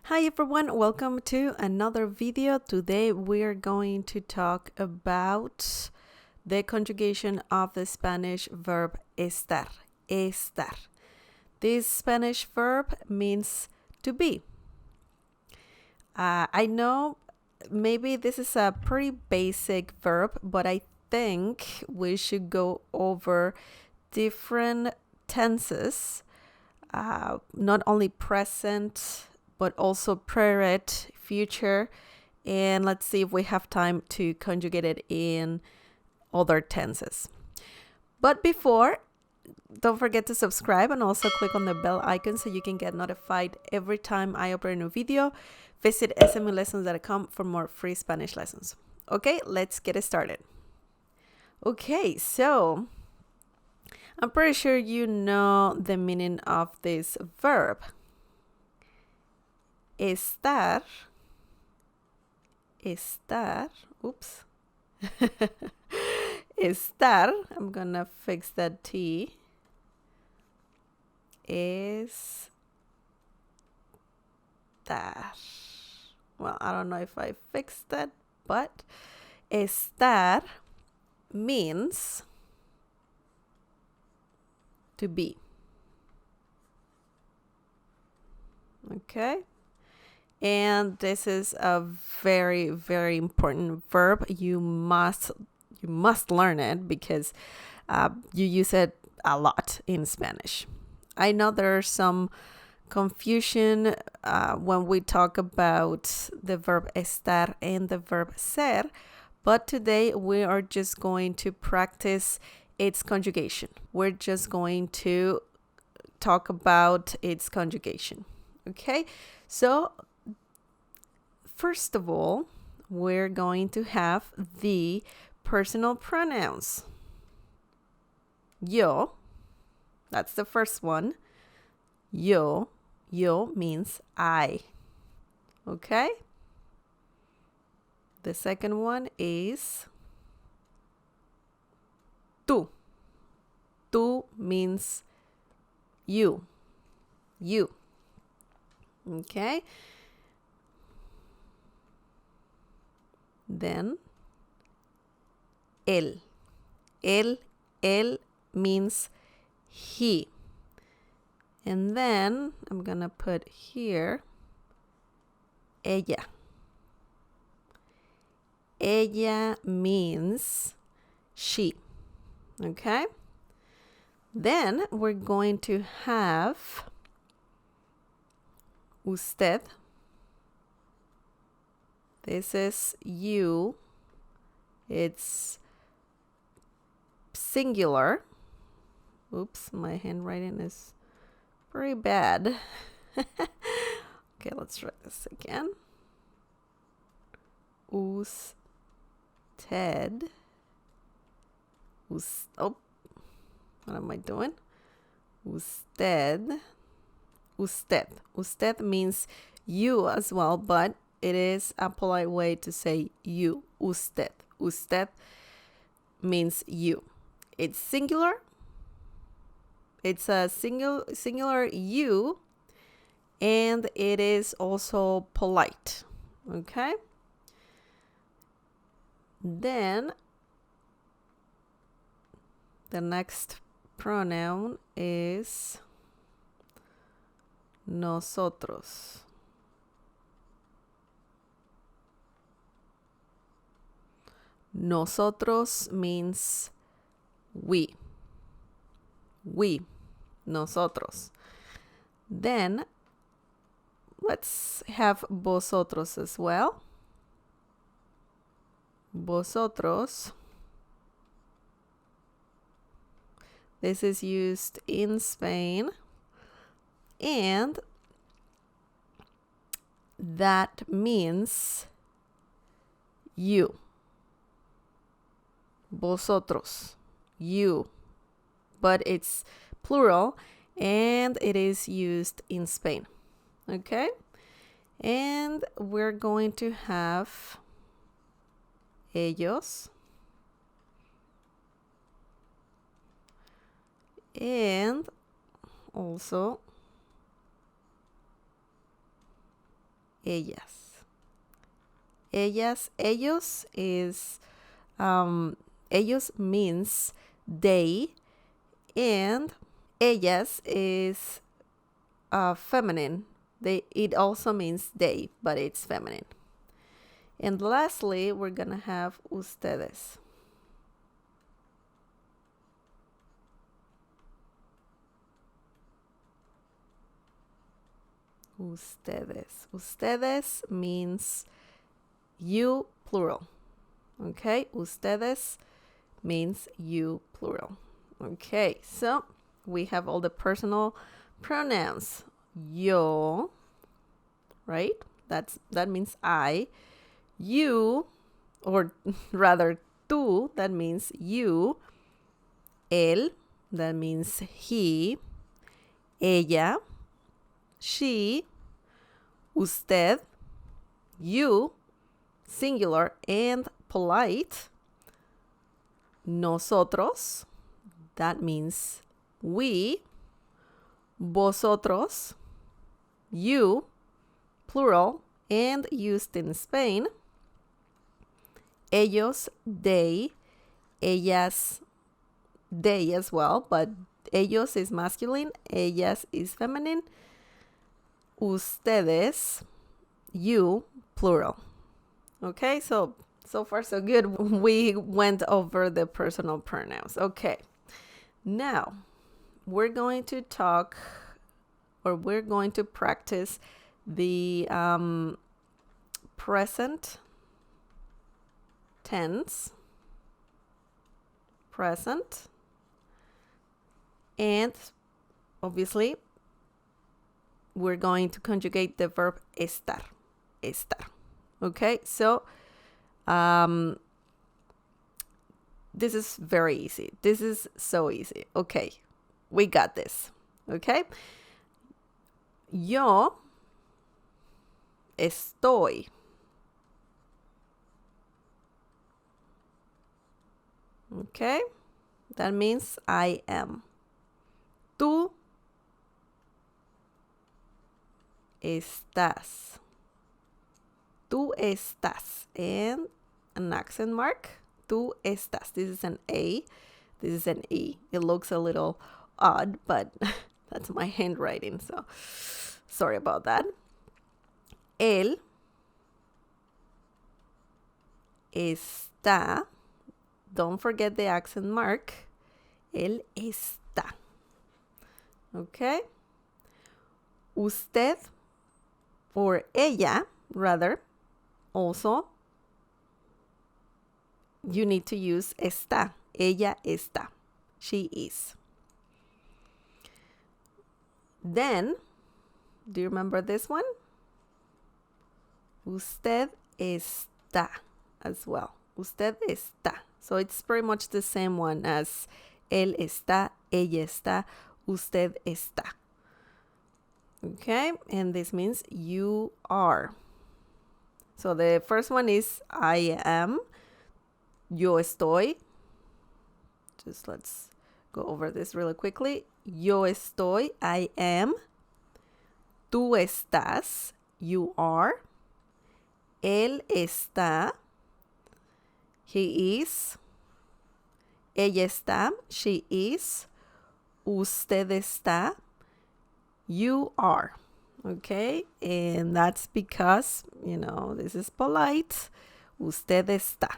Hi everyone, welcome to another video. Today we are going to talk about the conjugation of the Spanish verb estar. Estar. This Spanish verb means to be. I know maybe this is a pretty basic verb, but I think we should go over different tenses, not only present, but also present, future, and let's see if we have time to conjugate it in other tenses. But before, don't forget to subscribe and also click on the bell icon so you can get notified every time I upload a new video. Visit smulessons.com for more free Spanish lessons. Okay, let's get it started. Okay, so I'm pretty sure you know the meaning of this verb. Estar, oops. Estar, I'm gonna fix that T. Estar. Well, I don't know if I fixed that, but estar means to be. Okay? And this is a very, very important verb. You must learn it because you use it a lot in Spanish. I know there's some confusion when we talk about the verb estar and the verb ser, but today we are just going to practice its conjugation. We're just going to talk about its conjugation. Okay, so first of all, we're going to have the personal pronouns. Yo, that's the first one. Yo means I. Okay? The second one is tú. Tú means you. You. Okay? Then él. Él means he. And then I'm gonna put here ella. Ella means she. Okay? Then we're going to have usted. This is you. It's singular. Oops, my handwriting is pretty bad. Okay, let's try this again. Usted. Oh, what am I doing? Usted. Usted means you as well, but it is a polite way to say you. Usted. Usted means you. It's singular. It's a singular you, and it is also polite. Okay? Then the next pronoun is nosotros. Nosotros means we. We. Nosotros. Then let's have vosotros as well. Vosotros. This is used in Spain, and that means you. Vosotros, you, but it's plural and it is used in Spain. Okay? And we're going to have ellos and also ellas. Ellas, ellos is, ellos means they, and ellas is feminine. It also means they, but it's feminine. And lastly, we're gonna have ustedes. Ustedes. Ustedes means you, plural. Okay, ustedes means you, plural. Okay, so we have all the personal pronouns. Yo, right? That means I. You, or rather tú, that means you. Él, that means he. Ella, she. Usted, you, singular and polite. Nosotros, that means we. Vosotros, you, plural and used in Spain. Ellos, they. Ellas, they as well, but ellos is masculine, ellas is feminine. Ustedes, you, plural. Okay, so far so good. We went over the personal pronouns. Okay, now we're going to practice the present tense, present, and obviously we're going to conjugate the verb estar. Okay, so this is very easy. This is so easy. Okay, we got this. Okay, yo estoy. Okay, that means I am. Tú estás. Tú estás. And an accent mark. Tú estás. This is an A. This is an E. It looks a little odd, but that's my handwriting, so sorry about that. Él está. Don't forget the accent mark. Él está. Okay. Usted, or ella, rather, also, you need to use está. Ella está. She is. Then, do you remember this one? Usted está as well. Usted está. So it's pretty much the same one as él está, ella está, usted está. Okay, and this means you are. So the first one is I am, yo estoy. Just let's go over this really quickly. Yo estoy, I am. Tú estás, you are. Él está, he is. Ella está, she is. Usted está, you are. Okay, and that's because, this is polite. Usted está.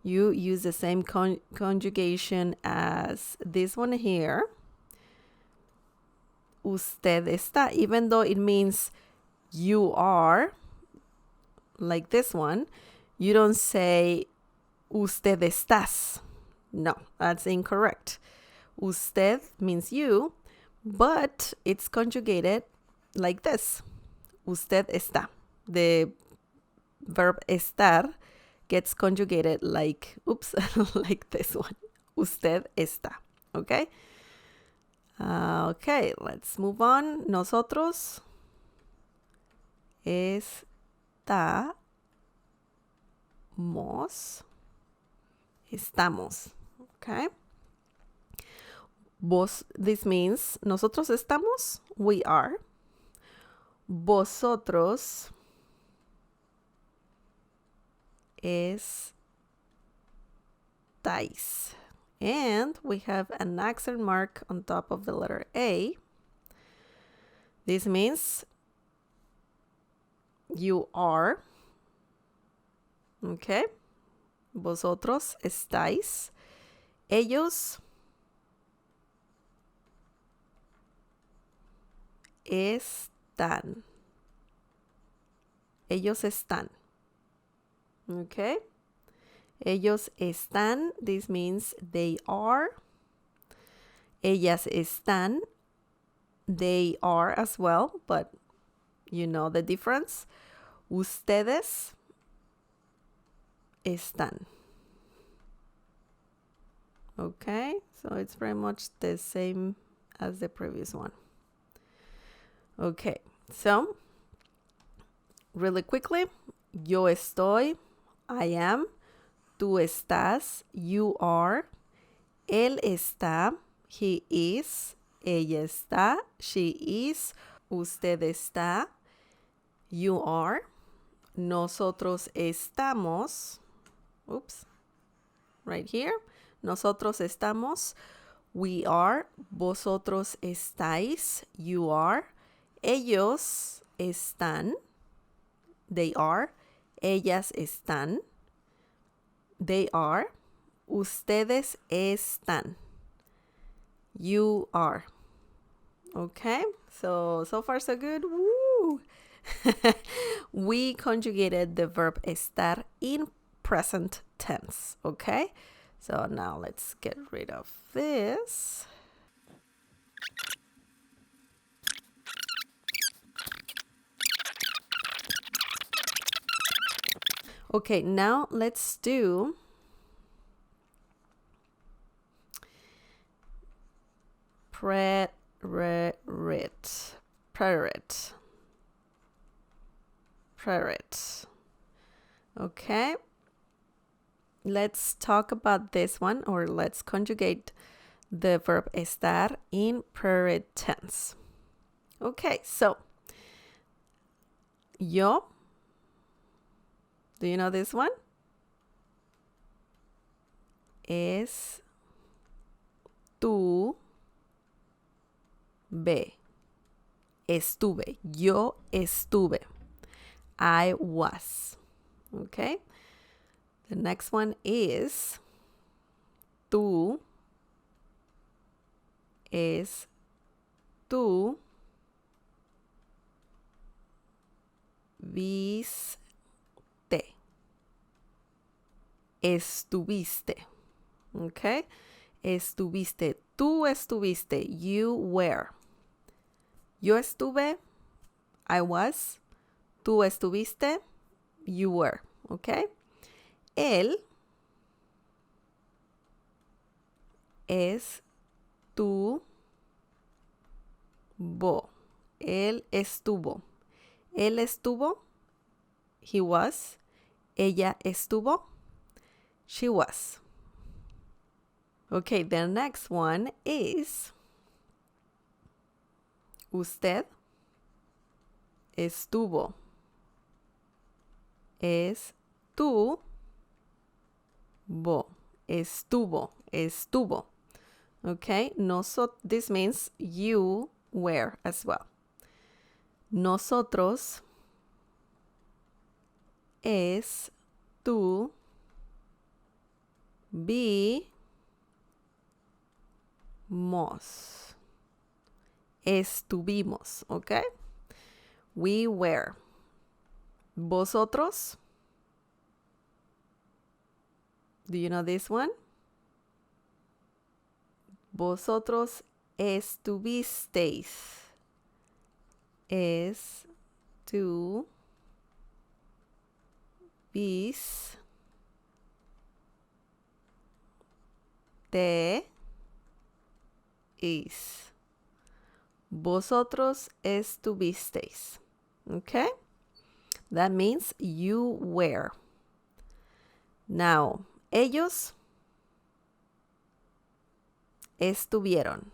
You use the same conjugation as this one here. Usted está, even though it means you are, like this one, you don't say usted estás. No, that's incorrect. Usted means you, but it's conjugated like this. Usted está. The verb estar gets conjugated like, like this one. Usted está. Okay? Okay, let's move on. Nosotros estamos. Okay? This means nosotros estamos, we are. Vosotros estáis. And we have an accent mark on top of the letter A. This means you are. Okay. Vosotros estáis. Ellos están. Ellos están. Okay. Ellos están. This means they are. Ellas están. They are as well, but you know the difference. Ustedes están. Okay, so it's pretty much the same as the previous one. Okay, so really quickly, yo estoy, I am, tú estás, you are, él está, he is, ella está, she is, usted está, you are, nosotros estamos, oops, right here, nosotros estamos, we are, vosotros estáis, you are, ellos están, they are, ellas están, they are, ustedes están, you are. Okay, so far so good. Woo! We conjugated the verb estar in present tense. Okay, so now let's get rid of this. Okay, now let's do preterite. Okay, let's talk about this one, or let's conjugate the verb estar in preterite tense. Okay, so yo, do you know this one? Es tu ve. Estuve. Yo estuve. I was. Okay. The next one is tú es tú viste. Estuviste. Okay. Estuviste. Tú estuviste. You were. Yo estuve. I was. Tú estuviste. You were. Okay. Él estuvo. Él estuvo. Él estuvo. He was. Ella estuvo. She was. Okay, the next one is usted estuvo. Estuvo. Estuvo. Okay, this means you were as well. Nosotros estuvimos. Estuvimos, okay? We were. Vosotros. Do you know this one? Vosotros estuvisteis. Estuvisteis. Vosotros estuvisteis. Okay? That means you were. Now, ellos estuvieron.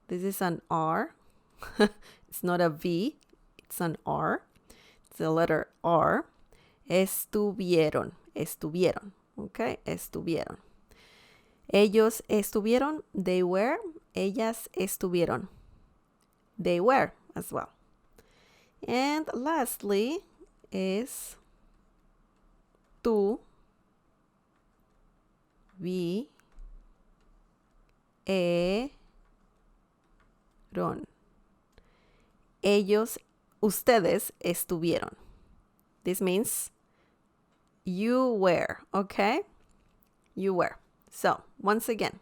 This is an R. It's not a V. It's an R. It's the letter R. Estuvieron. Okay, estuvieron. Ellos estuvieron. They were. Ellas estuvieron. They were as well. And lastly is tú, vi, ellos, ustedes estuvieron. This means you were, okay? You were. So, once again,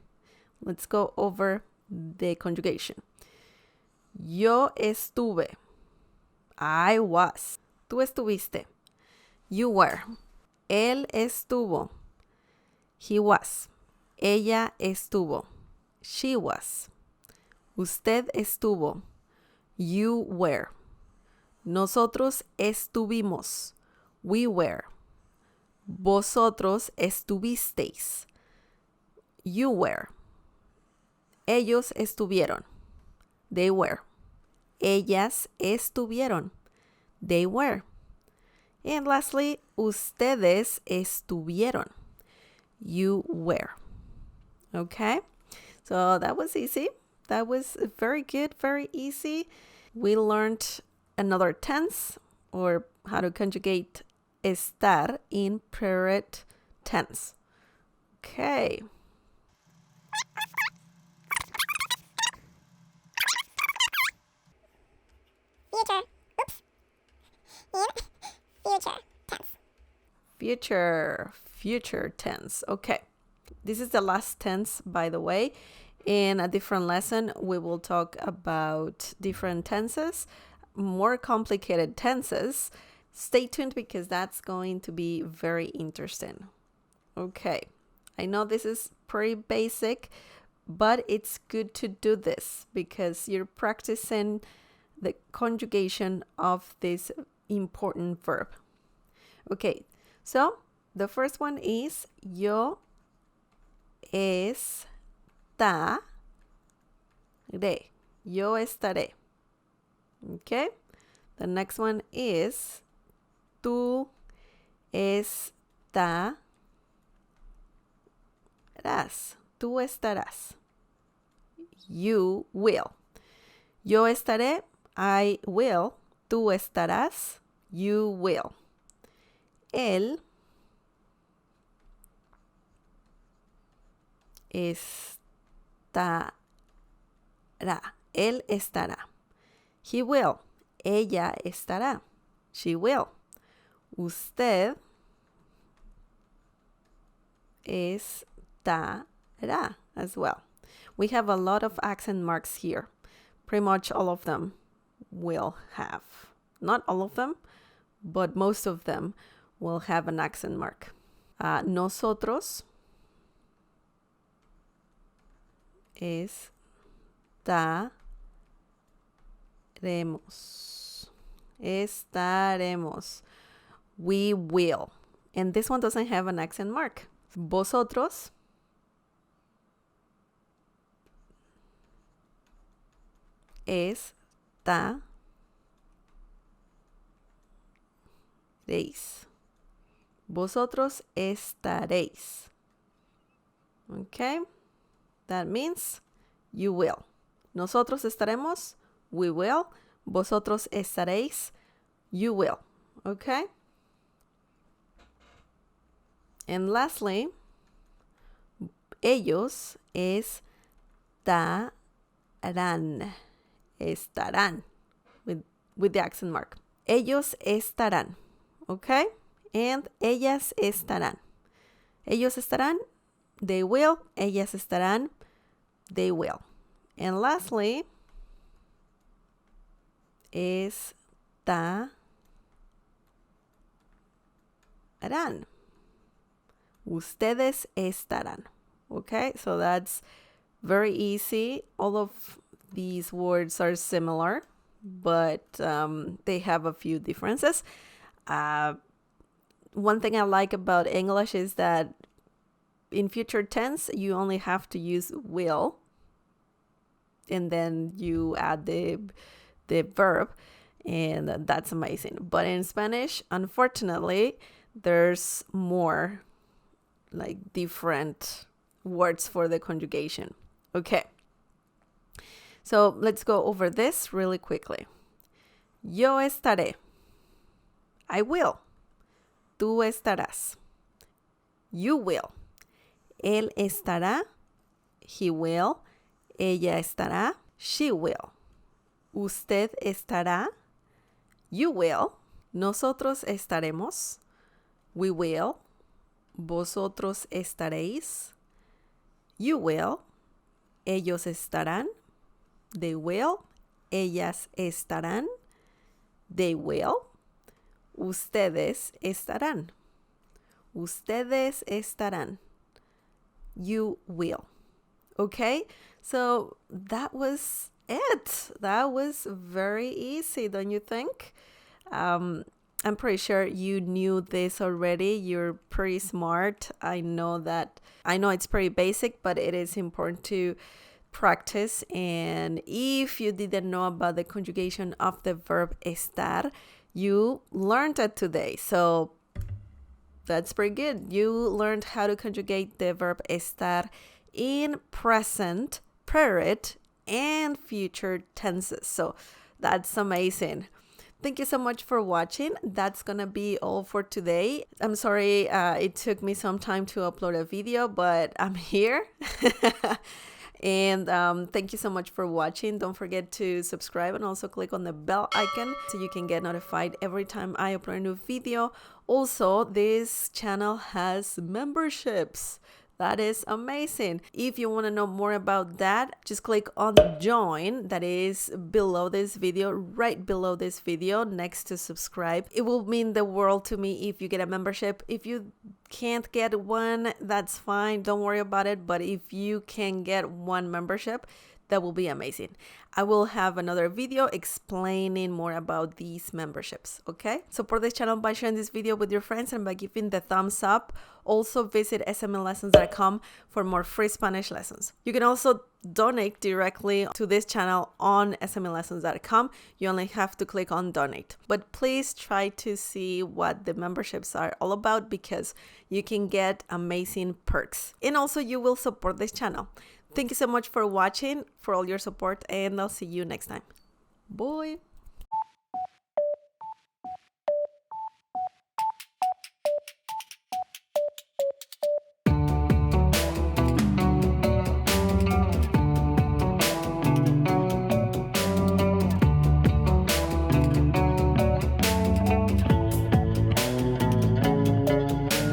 let's go over the conjugation. Yo estuve. I was. Tú estuviste. You were. Él estuvo. He was. Ella estuvo. She was. Usted estuvo. You were. Nosotros estuvimos. We were. Vosotros estuvisteis. You were. Ellos estuvieron. They were. Ellas estuvieron. They were. And lastly, ustedes estuvieron. You were. Okay? So that was easy. That was very good, very easy. We learned another tense, or how to conjugate estar in present tense. Okay. Future. Oops. In future tense. Future tense. Okay. This is the last tense, by the way. In a different lesson, we will talk about different tenses, more complicated tenses. Stay tuned because that's going to be very interesting. Okay. I know this is pretty basic, but it's good to do this because you're practicing the conjugation of this important verb. Okay, so the first one is yo estaré. Yo estaré. Okay, the next one is tú estarás. Tú estarás. You will. Yo estaré. I will. Tú estarás. You will. Él estará. Él estará. He will. Ella estará. She will. Usted estará as well. We have a lot of accent marks here. Pretty much all of them will have. Not all of them, but most of them will have an accent mark. Nosotros estaremos. We will. And this one doesn't have an accent mark. Vosotros estaréis. Vosotros estaréis. Okay? That means you will. Nosotros estaremos. We will. Vosotros estaréis. You will. Okay? And lastly, ellos estarán. Estarán. With the accent mark. Ellos estarán. Okay? And ellas estarán. Ellos estarán. They will. Ellas estarán. They will. And lastly, estarán. Ustedes estarán. Okay? So that's very easy. All of these words are similar, but they have a few differences. One thing I like about English is that in future tense, you only have to use will and then you add the verb, and that's amazing. But in Spanish, unfortunately, there's more like different words for the conjugation. Okay, so let's go over this really quickly. Yo estaré. I will. Tú estarás. You will. Él estará. He will. Ella estará. She will. Usted estará. You will. Nosotros estaremos. We will. Vosotros estaréis. You will. Ellos estarán. They will. Ellas estarán. They will. Ustedes estarán. Ustedes estarán. You will. Okay? So that was it. That was very easy, don't you think? I'm pretty sure you knew this already. You're pretty smart. I know it's pretty basic, but it is important to practice. And if you didn't know about the conjugation of the verb estar, you learned it today. So that's pretty good. You learned how to conjugate the verb estar in present, period, and future tenses. So that's amazing. Thank you so much for watching. That's gonna be all for today. I'm sorry it took me some time to upload a video, but I'm here. And thank you so much for watching. Don't forget to subscribe and also click on the bell icon so you can get notified every time I upload a new video. Also, this channel has memberships. That is amazing. If you want to know more about that, just click on join. That is below this video, right below this video, next to subscribe. It will mean the world to me if you get a membership. If you can't get one, that's fine. Don't worry about it. But if you can get one membership, that will be amazing. I will have another video explaining more about these memberships, okay? Support this channel by sharing this video with your friends and by giving the thumbs up. Also visit smlessons.com for more free Spanish lessons. You can also donate directly to this channel on smlessons.com. You only have to click on donate. But please try to see what the memberships are all about because you can get amazing perks. And also you will support this channel. Thank you so much for watching, for all your support, and I'll see you next time. Bye.